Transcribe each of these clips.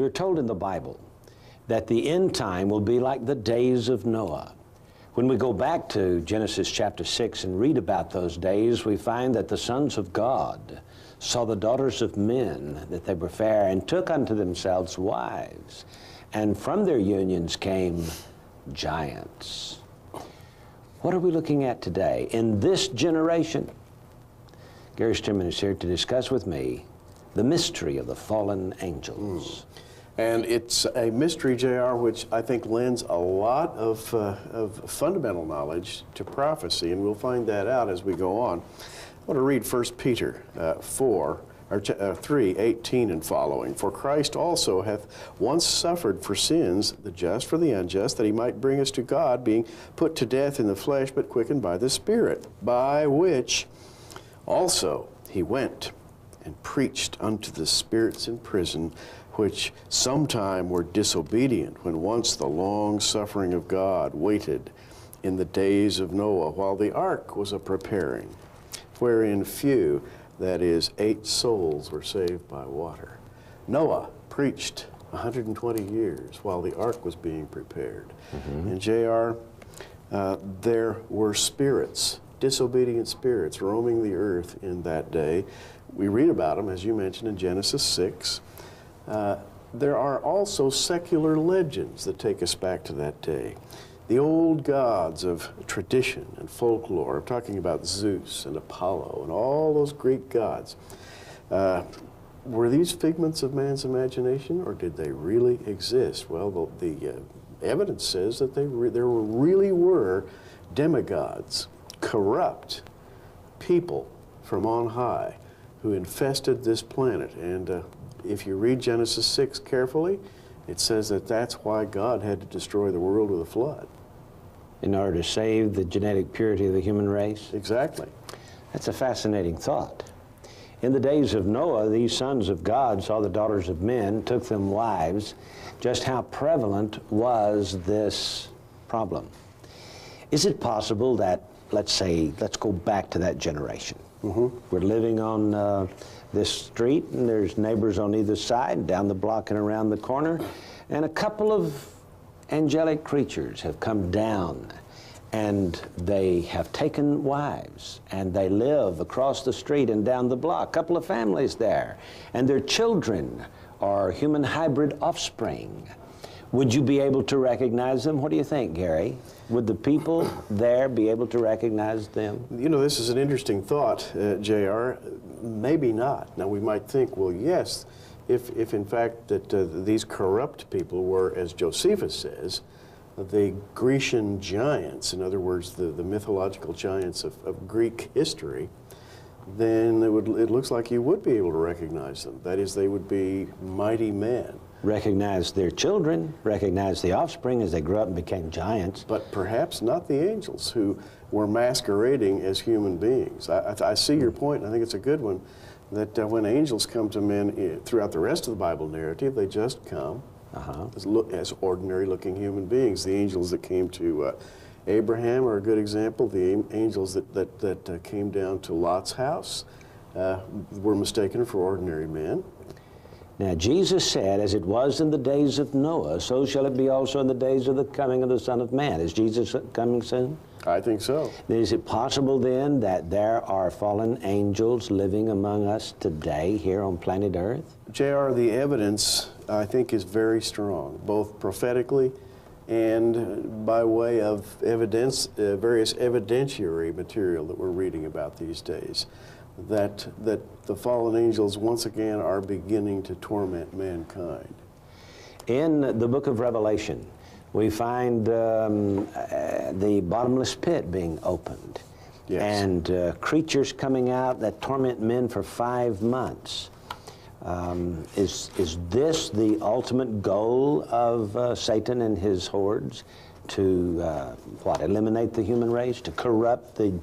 We're told in the Bible that the end time will be like the days of Noah. When we go back to Genesis chapter 6 and read about those days, we find that the sons of God saw the daughters of men, that they were fair, and took unto themselves wives. And from their unions came giants. What are we looking at today? In this generation, Gary Sturman is here to discuss with me the mystery of the fallen angels. And it's a mystery, JR, which I think lends a lot of fundamental knowledge to prophecy, and we'll find that out as we go on. I want to read 1 Peter 3:18 and following. For Christ also hath once suffered for sins, the just for the unjust, that he might bring us to God, being put to death in the flesh, but quickened by the Spirit, by which also he went and preached unto the spirits in prison, which sometime were disobedient, when once the long suffering of God waited in the days of Noah, while the ark was a-preparing, wherein few, that is, 8 souls, were saved by water. Noah preached 120 years while the ark was being prepared. And JR, there were spirits, disobedient spirits, roaming the earth in that day. We read about them, as you mentioned, in Genesis 6. There are also secular legends that take us back to that day. The old gods of tradition and folklore, I'm talking about Zeus and Apollo and all those Greek gods. Were these figments of man's imagination, or did they really exist? Well, the evidence says that there really were demigods, corrupt people from on high who infested this planet. And if you read Genesis 6 carefully, it says that that's why God had to destroy the world with a flood. In order to save the genetic purity of the human race? Exactly. That's a fascinating thought. In the days of Noah, these sons of God saw the daughters of men, took them wives. Just how prevalent was this problem? Is it possible that, let's go back to that generation. We're living on this street, and there's neighbors on either side, down the block and around the corner, and a couple of angelic creatures have come down, and they have taken wives, and they live across the street and down the block, a couple of families there, and their children are human hybrid offspring. Would you be able to recognize them? What do you think, Gary? Would the people there be able to recognize them? You know, this is an interesting thought, JR. Maybe not. Now, we might think, well, yes, if in fact that these corrupt people were, as Josephus says, the Grecian giants, in other words, the mythological giants of Greek history, then it looks like you would be able to recognize them. That is, they would be mighty men. Recognize their children, recognize the offspring as they grew up and became giants. But perhaps not the angels who were masquerading as human beings. I see your point, and I think it's a good one, that when angels come to men throughout the rest of the Bible narrative, they just come as ordinary-looking human beings. The angels that came to Abraham are a good example. The angels that came down to Lot's house were mistaken for ordinary men. Now, Jesus said, as it was in the days of Noah, so shall it be also in the days of the coming of the Son of Man. Is Jesus coming soon? I think so. Is it possible then that there are fallen angels living among us today here on planet Earth? JR, the evidence, I think, is very strong, both prophetically and by way of evidence, various evidentiary material that we're reading about these days. That the fallen angels once again are beginning to torment mankind. In the book of Revelation, we find the bottomless pit being opened. Yes. And creatures coming out that torment men for 5 months. Is this the ultimate goal of Satan and his hordes? To eliminate the human race, to corrupt the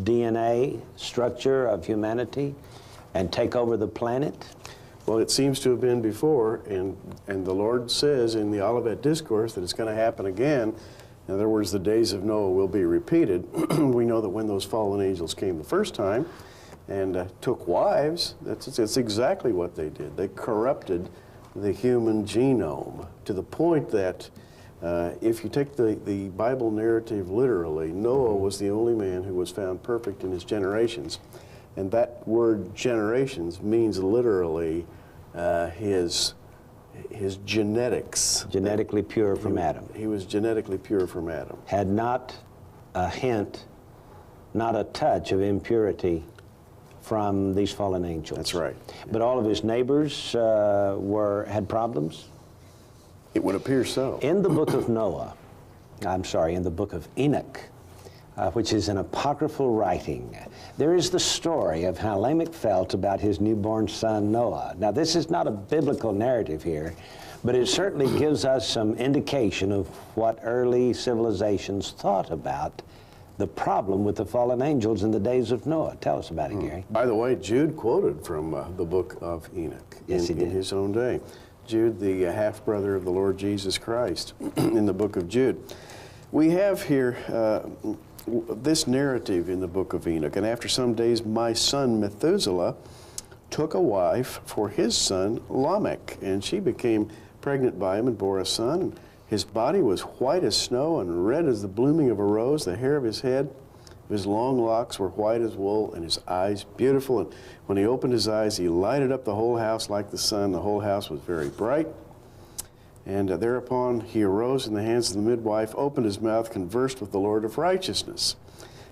DNA structure of humanity and take over the planet? Well, it seems to have been before, and the Lord says in the Olivet Discourse that it's going to happen again. In other words, the days of Noah will be repeated. We know that when those fallen angels came the first time, and took wives. That's exactly what they did. They corrupted the human genome to the point that if you take the Bible narrative literally, Noah was the only man who was found perfect in his generations. And that word generations means literally his genetics. Genetically pure from Adam. He was genetically pure from Adam. Had not a hint, not a touch of impurity from these fallen angels. That's right. But all of his neighbors had problems? It would appear so. In the book of Noah, I'm sorry, in the book of Enoch, which is an apocryphal writing, there is the story of how Lamech felt about his newborn son Noah. Now, this is not a biblical narrative here, but it certainly gives us some indication of what early civilizations thought about the problem with the fallen angels in the days of Noah. Tell us about it, Gary. By the way, Jude quoted from the book of Enoch in his own day. Jude, the half-brother of the Lord Jesus Christ, in the book of Jude. We have here this narrative in the book of Enoch. And after some days, my son Methuselah took a wife for his son Lamech, and she became pregnant by him and bore a son. His body was white as snow and red as the blooming of a rose. The hair of his head, his long locks were white as wool, and his eyes beautiful. And when he opened his eyes, he lighted up the whole house like the sun. The whole house was very bright. And thereupon he arose in the hands of the midwife, opened his mouth, conversed with the Lord of righteousness.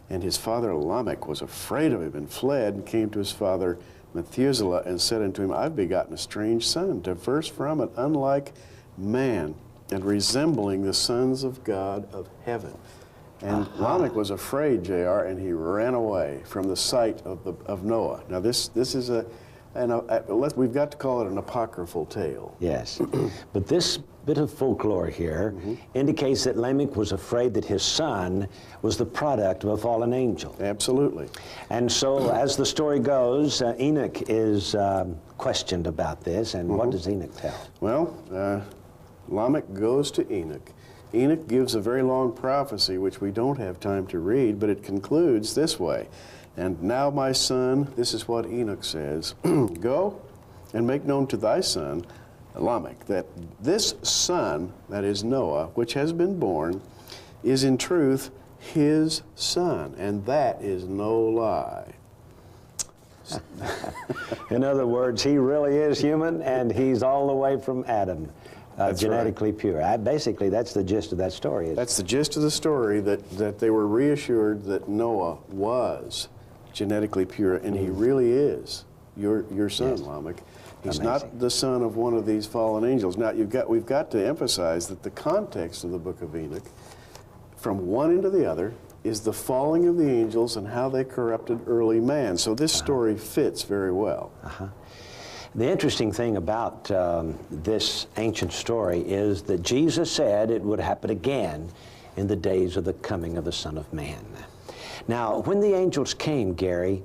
And his father Lamech was afraid of him and fled, and came to his father Methuselah and said unto him, I've begotten a strange son, diverse from and unlike man, and resembling the sons of God of heaven. And Lamech was afraid, J.R., and he ran away from the sight of Noah. Now this is we've got to call it an apocryphal tale. Yes, but this bit of folklore here indicates that Lamech was afraid that his son was the product of a fallen angel. Absolutely. And so, as the story goes, Enoch is questioned about this, and what does Enoch tell? Well, Lamech goes to Enoch. Enoch gives a very long prophecy, which we don't have time to read, but it concludes this way. And now, my son, this is what Enoch says, go and make known to thy son, Lamech, that this son, that is Noah, which has been born, is in truth his son, and that is no lie. In other words, he really is human, and he's all the way from Adam. Genetically pure. Basically, that's the gist of that story. That's the gist of the story, that they were reassured that Noah was genetically pure, and he really is your son, Lamech. He's not the son of one of these fallen angels. Now, we've got to emphasize that the context of the book of Enoch, from one end to the other, is the falling of the angels and how they corrupted early man. So this story fits very well. The interesting thing about this ancient story is that Jesus said it would happen again in the days of the coming of the Son of Man. Now, when the angels came, Gary,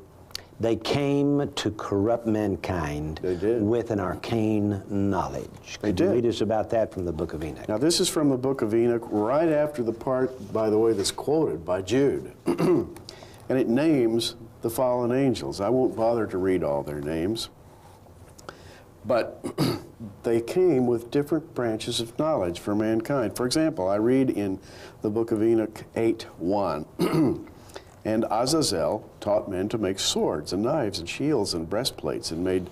they came to corrupt mankind with an arcane knowledge. Could you read us about that from the book of Enoch? Now, this is from the book of Enoch, right after the part, by the way, that's quoted by Jude. And it names the fallen angels. I won't bother to read all their names. But they came with different branches of knowledge for mankind. For example, I read in the book of Enoch 8:1, and Azazel taught men to make swords and knives and shields and breastplates, and made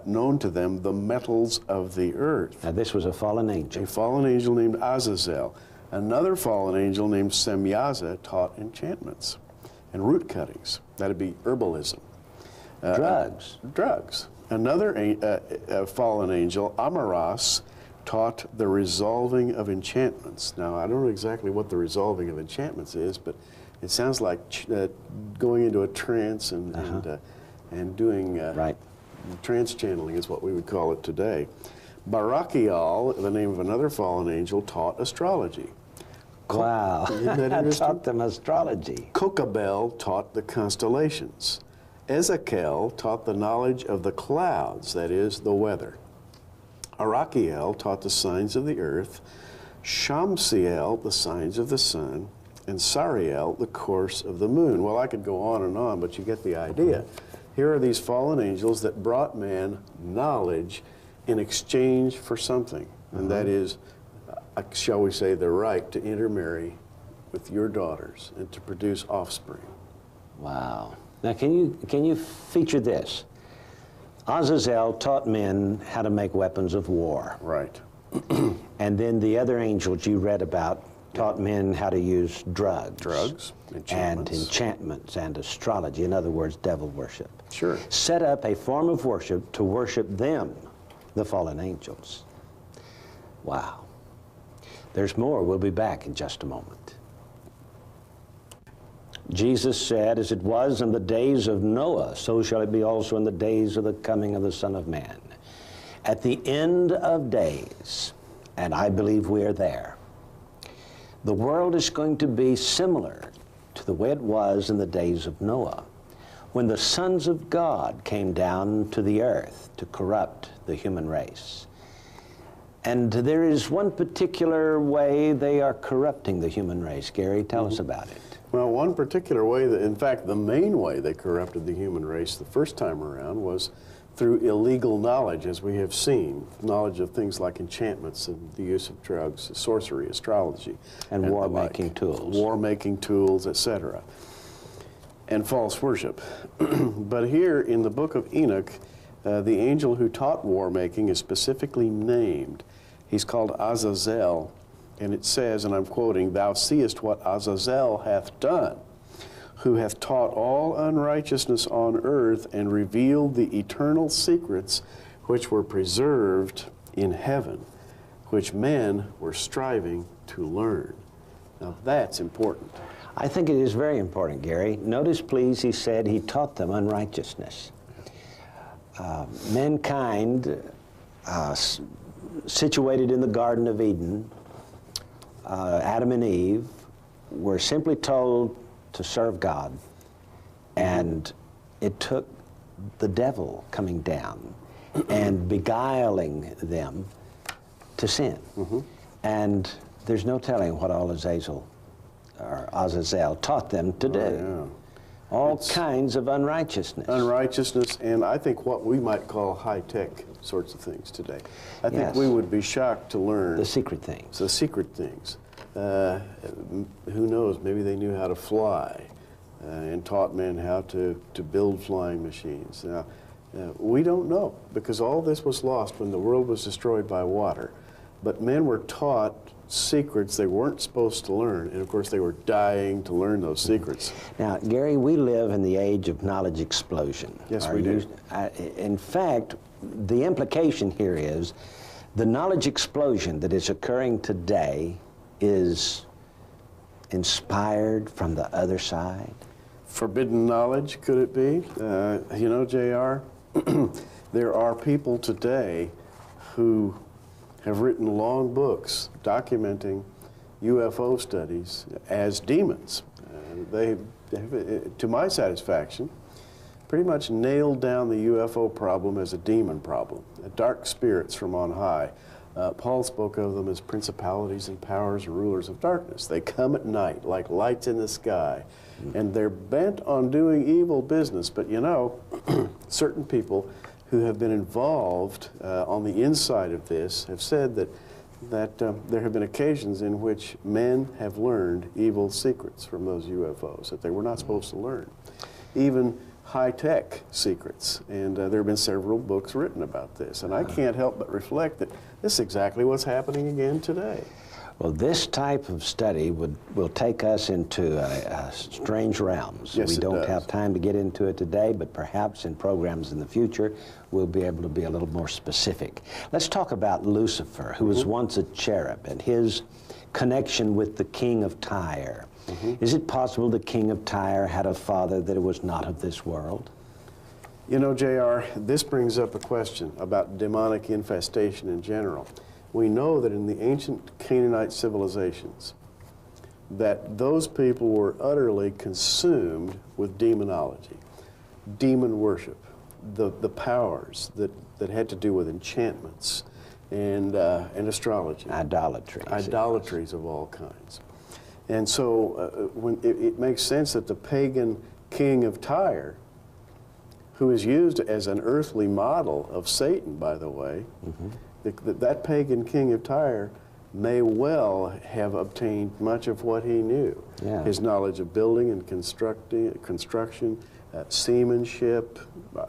known to them the metals of the earth. Now, this was a fallen angel. A fallen angel named Azazel. Another fallen angel named Semyaza taught enchantments and root cuttings. That'd be herbalism. Drugs. Drugs. Another fallen angel, Amaras, taught the resolving of enchantments. Now, I don't know exactly what the resolving of enchantments is, but it sounds like going into a trance and doing trance channeling is what we would call it today. Barachial, the name of another fallen angel, taught astrology. Wow, I taught them astrology. Kokabel taught the constellations. Ezekiel taught the knowledge of the clouds, that is, the weather. Arachiel taught the signs of the earth. Shamsiel, the signs of the sun. And Sariel, the course of the moon. Well, I could go on, but you get the idea. Here are these fallen angels that brought man knowledge in exchange for something, and that is, shall we say, the right to intermarry with your daughters and to produce offspring. Wow. Now, can you feature this? Azazel taught men how to make weapons of war. Right. And then the other angels you read about taught men how to use drugs. Drugs, and enchantments and astrology. In other words, devil worship. Sure. Set up a form of worship to worship them, the fallen angels. Wow. There's more. We'll be back in just a moment. Jesus said, as it was in the days of Noah, so shall it be also in the days of the coming of the Son of Man. At the end of days, and I believe we are there, the world is going to be similar to the way it was in the days of Noah, when the sons of God came down to the earth to corrupt the human race. And there is one particular way they are corrupting the human race. Gary, tell us about it. Well, one particular way, that, in fact, the main way they corrupted the human race the first time around was through illegal knowledge, as we have seen, knowledge of things like enchantments and the use of drugs, sorcery, astrology. And war-making tools. War-making tools, etc. And false worship. But here in the book of Enoch, the angel who taught war-making is specifically named. He's called Azazel, and it says, and I'm quoting, "Thou seest what Azazel hath done, who hath taught all unrighteousness on earth and revealed the eternal secrets which were preserved in heaven, which men were striving to learn." Now that's important. I think it is very important, Gary. Notice, please, he said he taught them unrighteousness. Mankind, situated in the Garden of Eden, Adam and Eve, were simply told to serve God, and it took the devil coming down and beguiling them to sin. And there's no telling what all Azazel taught them to do. Yeah. All kinds of unrighteousness. Unrighteousness, and I think what we might call high-tech sorts of things today. I think Yes. we would be shocked to learn The secret things. the secret things. Who knows, maybe they knew how to fly and taught men how to build flying machines. Now, we don't know, because all this was lost when the world was destroyed by water. But men were taught secrets they weren't supposed to learn, and of course they were dying to learn those secrets. Now, Gary, we live in the age of knowledge explosion. Yes, we do. In fact, the implication here is the knowledge explosion that is occurring today is inspired from the other side. Forbidden knowledge, could it be? You know, J.R., there are people today who have written long books documenting UFO studies as demons. They have, to my satisfaction, pretty much nailed down the UFO problem as a demon problem, dark spirits from on high. Paul spoke of them as principalities and powers, rulers of darkness. They come at night like lights in the sky, and they're bent on doing evil business. But you know, certain people who have been involved on the inside of this have said that there have been occasions in which men have learned evil secrets from those UFOs that they were not supposed to learn, even high-tech secrets. And there have been several books written about this. And I can't help but reflect that this is exactly what's happening again today. Well, this type of study will take us into strange realms. Yes, we don't does. have time to get into it today, but perhaps in programs in the future, we'll be able to be a little more specific. Let's talk about Lucifer, who was once a cherub, and his connection with the king of Tyre. Is it possible the king of Tyre had a father that was not of this world? You know, J.R., this brings up a question about demonic infestation in general. We know that in the ancient Canaanite civilizations, that those people were utterly consumed with demonology, demon worship, the powers that had to do with enchantments and astrology. Idolatries of all kinds. And so when it makes sense that the pagan king of Tyre who is used as an earthly model of Satan, by the way, that pagan king of Tyre may well have obtained much of what he knew. Yeah. His knowledge of building and construction, seamanship,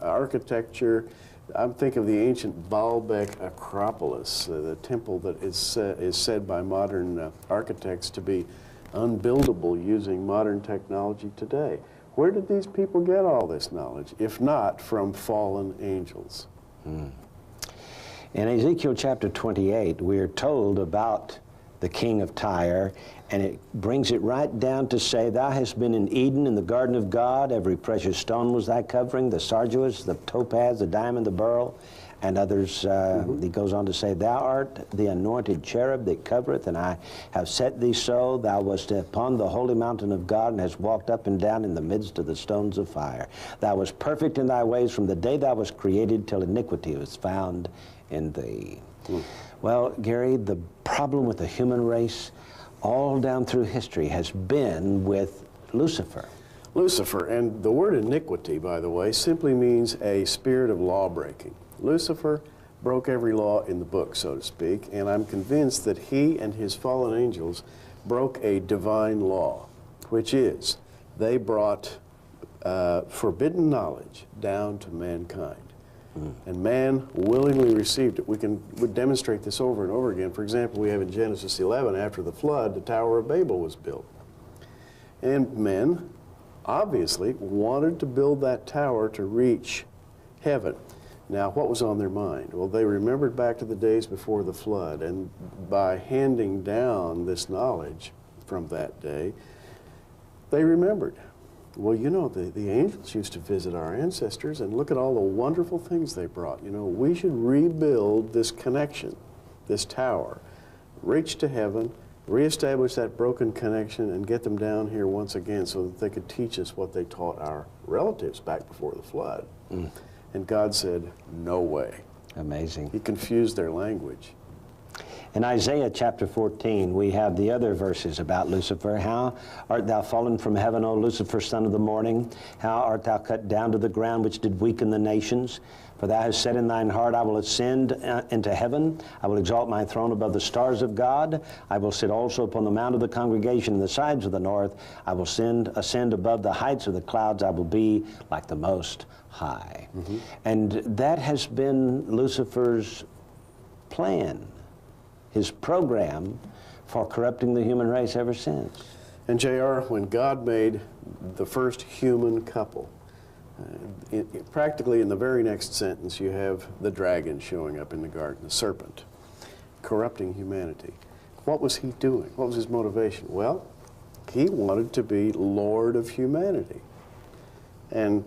architecture. I'm thinking of the ancient Baalbek Acropolis, the temple that is said by modern architects to be unbuildable using modern technology today. Where did these people get all this knowledge, if not from fallen angels? In Ezekiel chapter 28, we are told about the king of Tyre, and it brings it right down to say, "Thou hast been in Eden, in the garden of God. Every precious stone was thy covering, the sardius, the topaz, the diamond, the beryl," and others. He goes on to say, "Thou art the anointed cherub that covereth, and I have set thee so. Thou wast upon the holy mountain of God, and hast walked up and down in the midst of the stones of fire. Thou wast perfect in thy ways from the day thou wast created till iniquity was found in thee." Well, Gary, the problem with the human race all down through history has been with Lucifer. Lucifer, and the word iniquity, by the way, simply means a spirit of law breaking. Lucifer broke every law in the book, so to speak, and I'm convinced that he and his fallen angels broke a divine law, which is they brought forbidden knowledge down to mankind. And man willingly received it. We would demonstrate this over and over again. For example, we have in Genesis 11, after the flood, the Tower of Babel was built. And men obviously wanted to build that tower to reach heaven. Now, what was on their mind? Well, they remembered back to the days before the flood, and by handing down this knowledge from that day, they remembered. Well, you know, the angels used to visit our ancestors, and look at all the wonderful things they brought. You know, we should rebuild this connection, this tower, reach to heaven, reestablish that broken connection, and get them down here once again so that they could teach us what they taught our relatives back before the flood. And God said, no way. Amazing. He confused their language. In Isaiah chapter 14, we have the other verses about Lucifer. "How art thou fallen from heaven, O Lucifer, son of the morning? How art thou cut down to the ground, which did weaken the nations? For thou hast said in thine heart, I will ascend into heaven. I will exalt my throne above the stars of God. I will sit also upon the mount of the congregation in the sides of the north. I will ascend above the heights of the clouds. I will be like the Most High." And that has been Lucifer's plan, his program for corrupting the human race ever since. And J.R., when God made the first human couple, practically in the very next sentence you have the dragon showing up in the garden, the serpent, corrupting humanity. What was he doing? What was his motivation? Well, he wanted to be Lord of humanity. And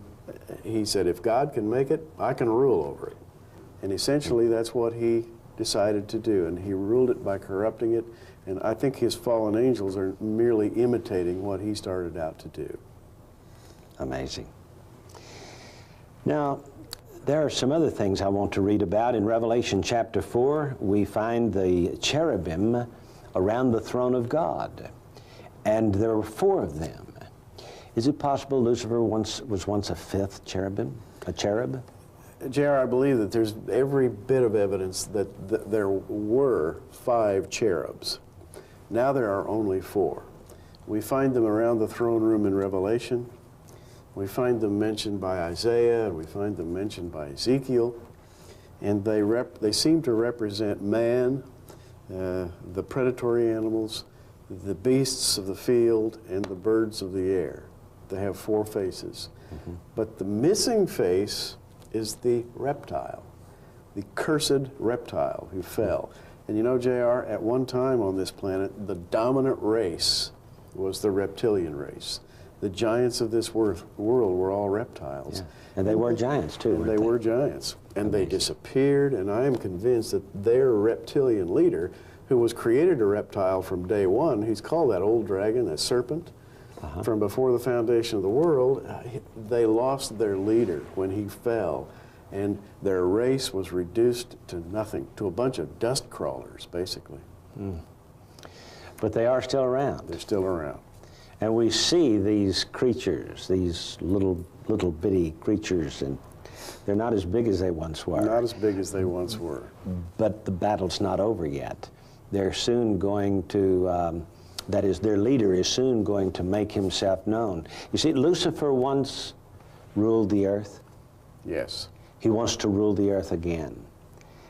he said, if God can make it, I can rule over it. And essentially that's what he decided to do, and he ruled it by corrupting it, and I think his fallen angels are merely imitating what he started out to do. Amazing. Now, there are some other things I want to read about. In Revelation chapter 4, we find the cherubim around the throne of God, and there were 4 of them. Is it possible Lucifer was once a 5th cherubim, a cherub? J.R., I believe that there's every bit of evidence that there were 5 cherubs. Now there are only 4. We find them around the throne room in Revelation. We find them mentioned by Isaiah, and we find them mentioned by Ezekiel. And they seem to represent man, the predatory animals, the beasts of the field, and the birds of the air. They have 4 faces. But the missing face is the reptile, the cursed reptile who fell. And you know, J.R., at one time on this planet, the dominant race was the reptilian race. The giants of this world were all reptiles. Yeah. And they were giants, too, They were giants. And they disappeared, and I am convinced that their reptilian leader, who was created a reptile from day one, he's called that old dragon, that serpent, from before the foundation of the world, they lost their leader when he fell, and their race was reduced to nothing, to a bunch of dust crawlers, basically. But they are still around. They're still around. And we see these creatures, these little bitty creatures, and They're not as big as they once were. Not as big as they once were. But the battle's not over yet. They're soon going to, that is, their leader is soon going to make himself known. You see, Lucifer once ruled the earth. Yes. He wants to rule the earth again.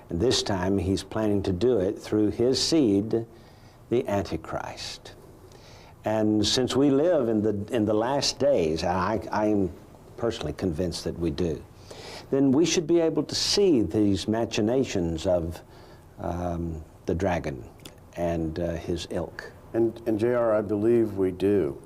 And this time he's planning to do it through his seed, the Antichrist. And since we live in the last days, I am personally convinced that we do, then we should be able to see these machinations of the dragon and his ilk. And J.R., I believe we do.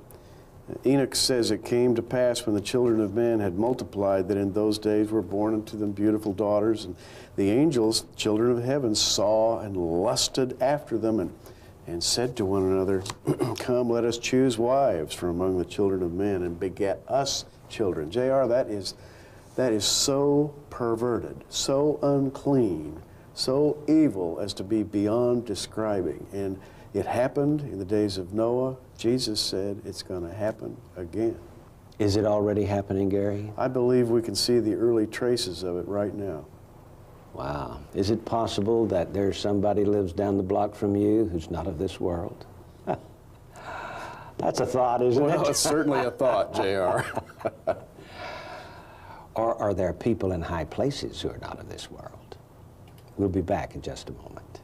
Enoch says it came to pass when the children of men had multiplied that in those days were born unto them beautiful daughters, and the angels, children of heaven, saw and lusted after them and said to one another, come, let us choose wives from among the children of men and beget us children. J.R., that is so perverted, so unclean, so evil as to be beyond describing. And it happened in the days of Noah. Jesus said it's going to happen again. Is it already happening, Gary? I believe we can see the early traces of it right now. Wow. Is it possible that there's somebody lives down the block from you who's not of this world? That's a thought, isn't it? Well, it's certainly a thought, J.R. Or are there people in high places who are not of this world? We'll be back in just a moment.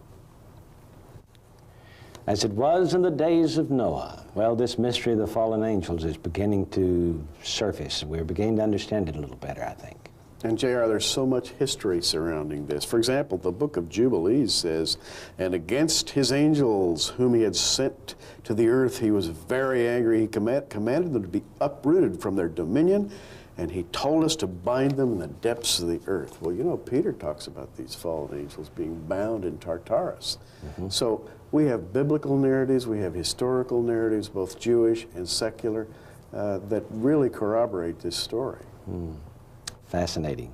As it was in the days of Noah, well, this mystery of the fallen angels is beginning to surface. We're beginning to understand it a little better, I think. And J.R., there's so much history surrounding this. For example, the book of Jubilees says, and against his angels whom he had sent to the earth, he was very angry. He commanded them to be uprooted from their dominion, and he told us to bind them in the depths of the earth. Well, you know, Peter talks about these fallen angels being bound in Tartarus. Mm-hmm. So we have biblical narratives, we have historical narratives, both Jewish and secular, that really corroborate this story. Mm. Fascinating.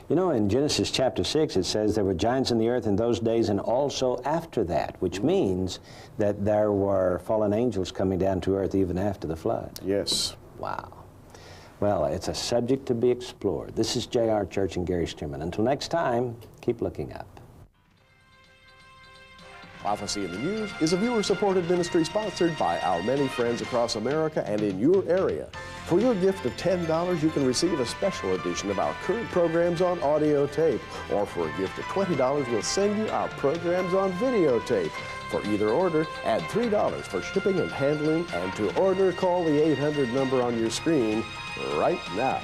You know, in Genesis chapter 6, it says there were giants in the earth in those days and also after that, which means that there were fallen angels coming down to earth even after the flood. Yes. Wow. Well, it's a subject to be explored. This is J.R. Church and Gary Stearman. Until next time, keep looking up. Prophecy in the News is a viewer-supported ministry sponsored by our many friends across America and in your area. For your gift of $10, you can receive a special edition of our current programs on audio tape. Or for a gift of $20, we'll send you our programs on videotape. For either order, add $3 for shipping and handling, and to order, call the 800 number on your screen right now.